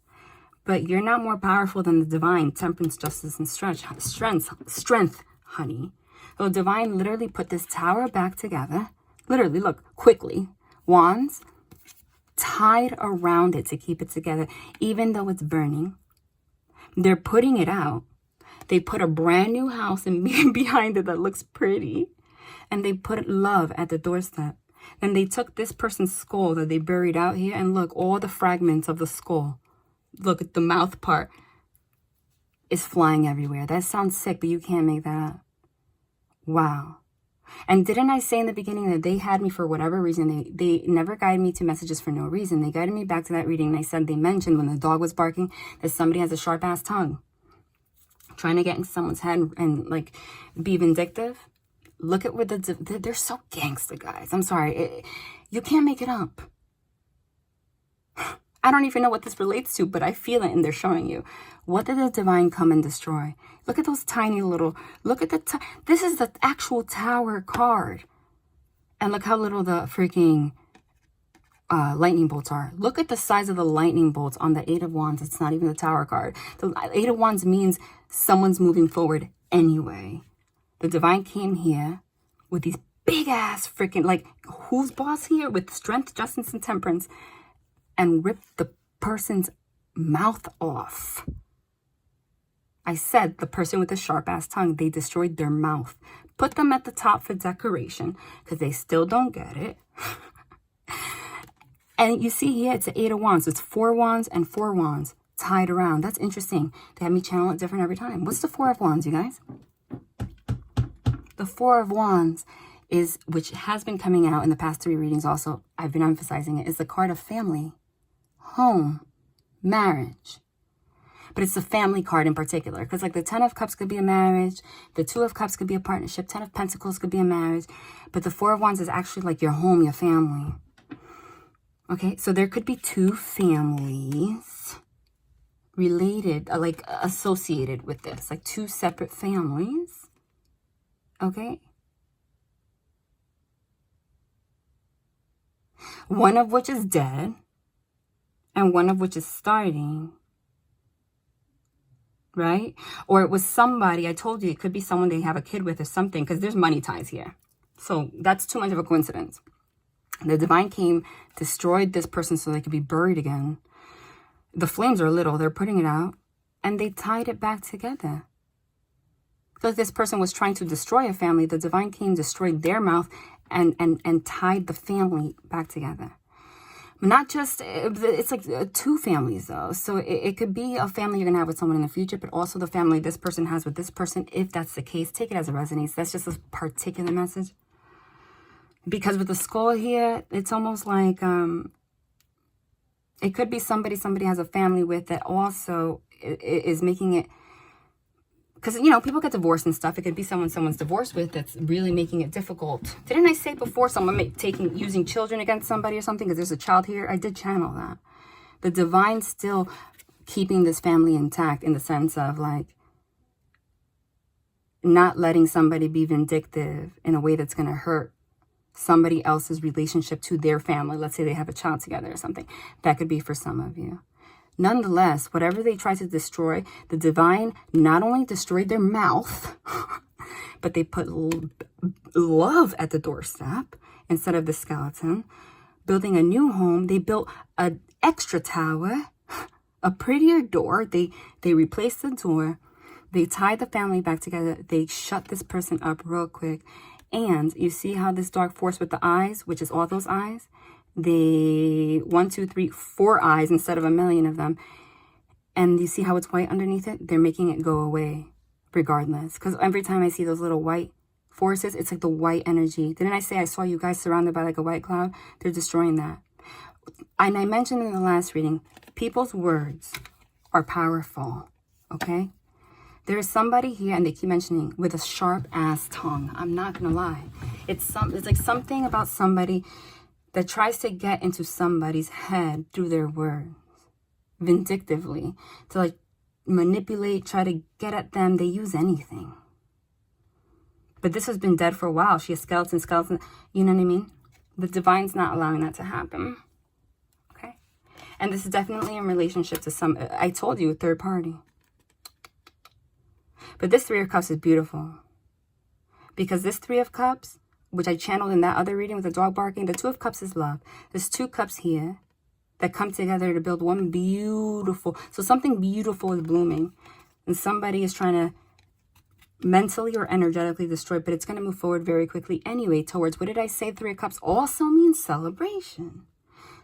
But you're not more powerful than the divine, temperance, justice, and strength, honey. The divine literally put this tower back together. Literally, look, quickly. Wands tied around it to keep it together, even though it's burning. They're putting it out. They put a brand new house in behind it that looks pretty. And they put love at the doorstep. Then they took this person's skull that they buried out here, and look, all the fragments of the skull. Look at the mouth part is flying everywhere. That sounds sick, but you can't make that up. Wow. And didn't I say in the beginning that they had me for whatever reason? They never guided me to messages for no reason. They guided me back to that reading. And they mentioned when the dog was barking that somebody has a sharp ass tongue, trying to get into someone's head and like be vindictive. Look at where they're so gangster, guys. I'm sorry. You can't make it up. I don't even know what this relates to, but I feel it, and they're showing you. What did the divine come and destroy? Look at those tiny little, look at this is the actual tower card. And look how little the freaking lightning bolts are. Look at the size of the lightning bolts on the Eight of Wands. It's not even the tower card. The Eight of Wands means someone's moving forward anyway. The divine came here with these big ass freaking, like, who's boss here? With strength, justice, and temperance, and ripped the person's mouth off. I said the person with the sharp ass tongue, they destroyed their mouth. Put them at the top for decoration, because they still don't get it. And you see here, it's an Eight of Wands. So it's 4 wands and 4 wands tied around. That's interesting. They have me channel it different every time. What's the 4 of Wands, you guys? The 4 of Wands is, which has been coming out in the past 3 readings also, I've been emphasizing it, is the card of family, home, marriage. But it's the family card in particular, because like the 10 of Cups could be a marriage, the 2 of Cups could be a partnership, 10 of Pentacles could be a marriage, but the 4 of Wands is actually like your home, your family. Okay, so there could be 2 families related, like associated with this, like 2 separate families. Okay. One of which is dead, and one of which is starting. Right? Or it was somebody, I told you, it could be someone they have a kid with or something, because there's money ties here. So that's too much of a coincidence. The divine came, destroyed this person so they could be buried again. The flames are little, they're putting it out, and they tied it back together. Because this person was trying to destroy a family, the divine came, destroyed their mouth, and tied the family back together. Not just, it's like 2 families though. So it could be a family you're going to have with someone in the future, but also the family this person has with this person. If that's the case, take it as it resonates. That's just a particular message. Because with the skull here, it's almost like, it could be somebody has a family with that also is making it because, you know, people get divorced and stuff. It could be someone's divorced with that's really making it difficult. Didn't I say before someone using children against somebody or something because there's a child here? I did channel that. The divine's still keeping this family intact in the sense of like not letting somebody be vindictive in a way that's going to hurt somebody else's relationship to their family. Let's say they have a child together or something. That could be for some of you. Nonetheless, whatever they try to destroy, the divine not only destroyed their mouth, but they put love at the doorstep instead of the skeleton. Building a new home, they built an extra tower, a prettier door. They replaced the door. They tied the family back together. They shut this person up real quick. And you see how this dark force with the eyes, which is all those eyes, they 1, 2, 3, 4 eyes instead of a million of them. And you see how it's white underneath it? They're making it go away regardless. Because every time I see those little white forces, it's like the white energy. Didn't I say I saw you guys surrounded by like a white cloud? They're destroying that. And I mentioned in the last reading, people's words are powerful, okay? There is somebody here, and they keep mentioning, with a sharp-ass tongue. I'm not going to lie. It's like something about somebody that tries to get into somebody's head through their words, vindictively, to like manipulate, try to get at them. They use anything. But this has been dead for a while. She has skeleton. You know what I mean? The divine's not allowing that to happen. Okay? And this is definitely in relationship to some, I told you, a third party. But this Three of Cups is beautiful. Because this Three of Cups, which I channeled in that other reading with the dog barking, the Two of Cups is love. There's 2 cups here that come together to build one beautiful. So something beautiful is blooming. And somebody is trying to mentally or energetically destroy, but it's going to move forward very quickly anyway towards, what did I say? 3 of Cups also means celebration.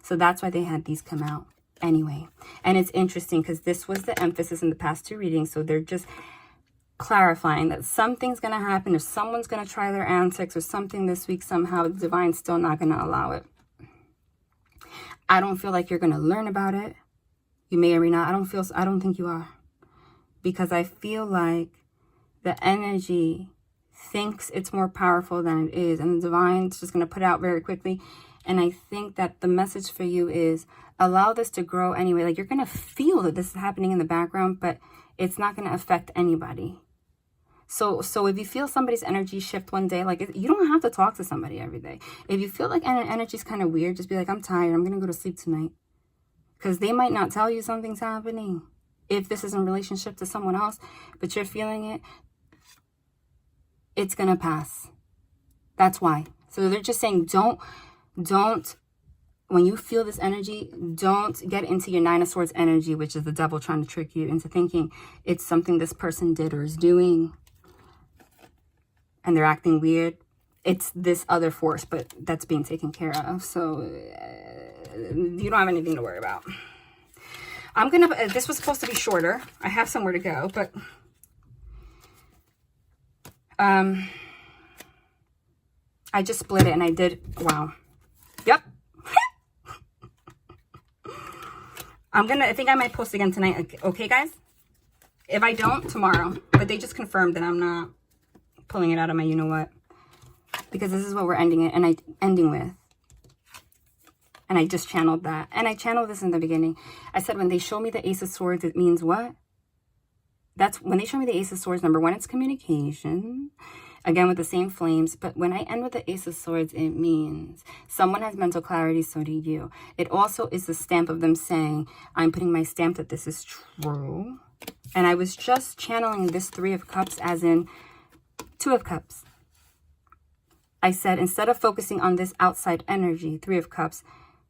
So that's why they had these come out anyway. And it's interesting because this was the emphasis in the past 2 readings. So they're just clarifying that something's going to happen, or someone's going to try their antics or something this week somehow. The divine's still not going to allow it. I don't feel like you're going to learn about it. You may or may not. I don't think you are. Because I feel like the energy thinks it's more powerful than it is. And the divine's just going to put it out very quickly. And I think that the message for you is allow this to grow anyway. Like, you're going to feel that this is happening in the background, but it's not going to affect anybody. So if you feel somebody's energy shift one day, like, you don't have to talk to somebody every day. If you feel like energy's kind of weird, just be like, I'm tired. I'm going to go to sleep tonight. Because they might not tell you something's happening. If this is in relationship to someone else, but you're feeling it, it's going to pass. That's why. So they're just saying, don't, when you feel this energy, don't get into your 9 of Swords energy, which is the devil trying to trick you into thinking it's something this person did or is doing. And they're acting weird. It's this other force, but that's being taken care of. So you don't have anything to worry about. I'm going to, this was supposed to be shorter. I have somewhere to go, but I just split it and I did, wow. Yep. I think I might post again tonight. Okay, guys? If I don't, tomorrow. But they just confirmed that I'm not pulling it out of my you-know-what. Because this is what we're ending it, and ending with. And I just channeled that. And I channeled this in the beginning. I said when they show me the Ace of Swords, it means what? That's when they show me the Ace of Swords, number 1, it's communication. Again, with the same flames. But when I end with the Ace of Swords, it means someone has mental clarity, so do you. It also is the stamp of them saying, I'm putting my stamp that this is true. And I was just channeling this 3 of Cups as in 2 of Cups. I said, instead of focusing on this outside energy, 3 of Cups,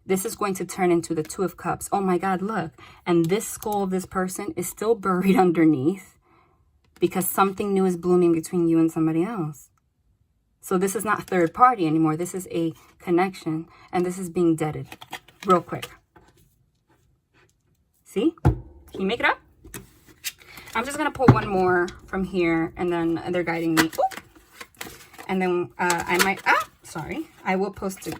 this is going to turn into the 2 of Cups. Oh my God, look. And this skull of this person is still buried underneath because something new is blooming between you and somebody else. So this is not third party anymore. This is a connection. And this is being deaded real quick. See? Can you make it up? I'm just going to pull one more from here. And then they're guiding me. Ooh. And then I might... sorry. I will post it.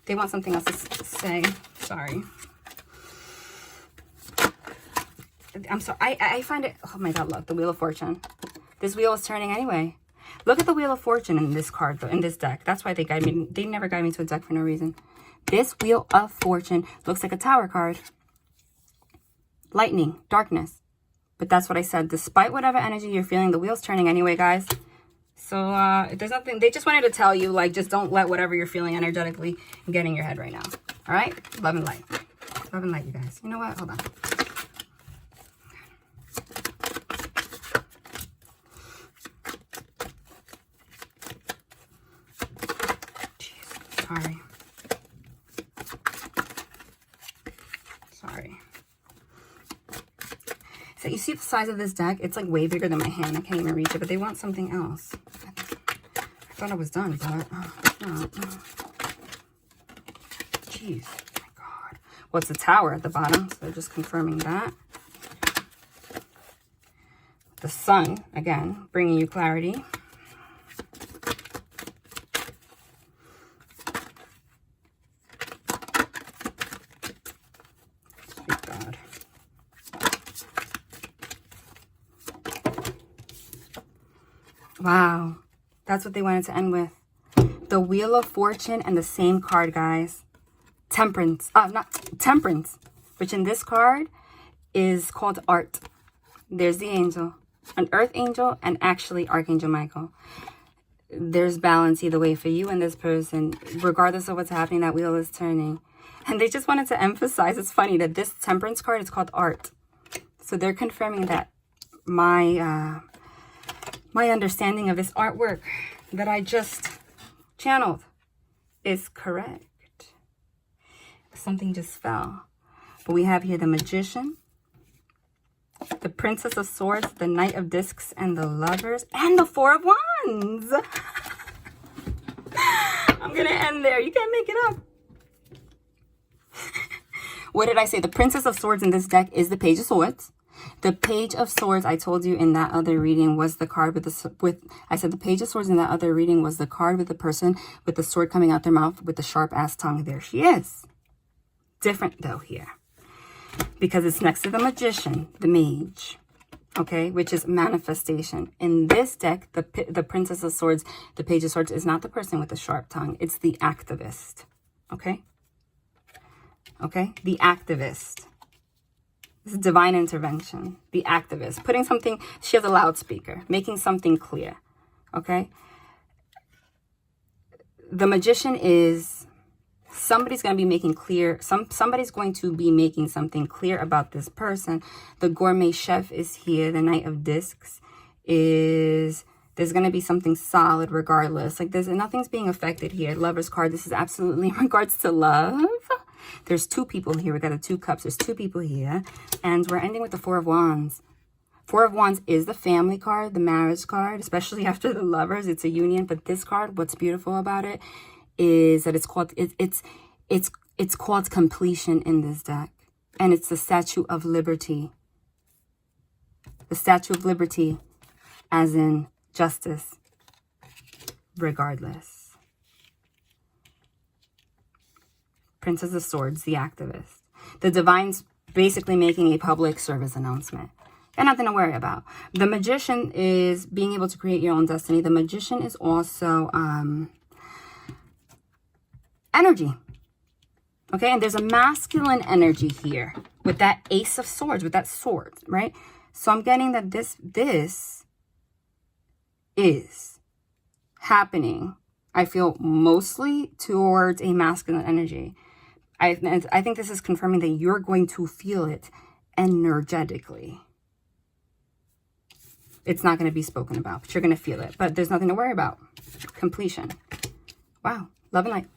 They want something else to say. Sorry. I'm sorry. I find it, oh my God, look, the Wheel of Fortune. This wheel is turning anyway. Look at the Wheel of Fortune in this card, in this deck. That's why they guide me. They never guide me to a deck for no reason. This Wheel of Fortune looks like a Tower card. Lightning, darkness. But that's what I said. Despite whatever energy you're feeling, the wheel's turning anyway, guys. So there's nothing. They just wanted to tell you, like, just don't let whatever you're feeling energetically get in your head right now. All right? Love and light. Love and light, you guys. You know what? Hold on. Jeez, sorry. Sorry. So you see the size of this deck? It's like way bigger than my hand. I can't even reach it, but they want something else. I thought I was done, but jeez, oh my God. What's the Tower at the bottom? So they're just confirming that. The Sun, again, bringing you clarity. Sweet God. Wow, that's what they wanted to end with. The Wheel of Fortune and the same card, guys. Temperance, not Temperance, which in this card is called Art. There's the angel, an earth angel, and actually Archangel Michael. There's balance either way for you and this person. Regardless of what's happening, that wheel is turning. And they just wanted to emphasize, it's funny that this Temperance card is called Art. So they're confirming that my understanding of this artwork that I just channeled is correct. Something just fell. But we have here the Magician, the Princess of Swords, the Knight of Discs, and the Lovers, and the Four of Wands. I'm going to end there. You can't make it up. What did I say? The Princess of Swords in this deck is the Page of Swords. The Page of Swords, I told you in that other reading, was the card I said the Page of Swords in that other reading was the card with the person with the sword coming out their mouth with the sharp-ass tongue. There she is. Different, though, here. Because it's next to the Magician, the Mage, okay, which is manifestation. In this deck, the Princess of Swords, the Page of Swords, is not the person with the sharp tongue. It's the activist, okay? Okay? The activist. This is divine intervention. The activist. Putting something, she has a loudspeaker, making something clear. Okay? The Magician is somebody's going to be making clear, somebody's going to be making something clear about this person. The Gourmet Chef is here. The Knight of Discs is, there's going to be something solid regardless. Like nothing's being affected here. Lover's card. This is absolutely in regards to love. There's two people here. We got the Two Cups. There's two people here. And we're ending with the Four of Wands. Four of Wands is the family card, the marriage card, especially after the Lovers. It's a union. But this card, what's beautiful about it is that it's called completion in this deck. And it's the Statue of Liberty. The Statue of Liberty, as in justice, regardless. Princess of Swords, the activist. The Divine's basically making a public service announcement. And nothing to worry about. The Magician is being able to create your own destiny. The Magician is also energy. Okay, and there's a masculine energy here with that Ace of Swords, with that sword, right? So I'm getting that this is happening, I feel, mostly towards a masculine energy. I think this is confirming that you're going to feel it energetically. It's not going to be spoken about, but you're going to feel it. But there's nothing to worry about. Completion. Wow. Love and light.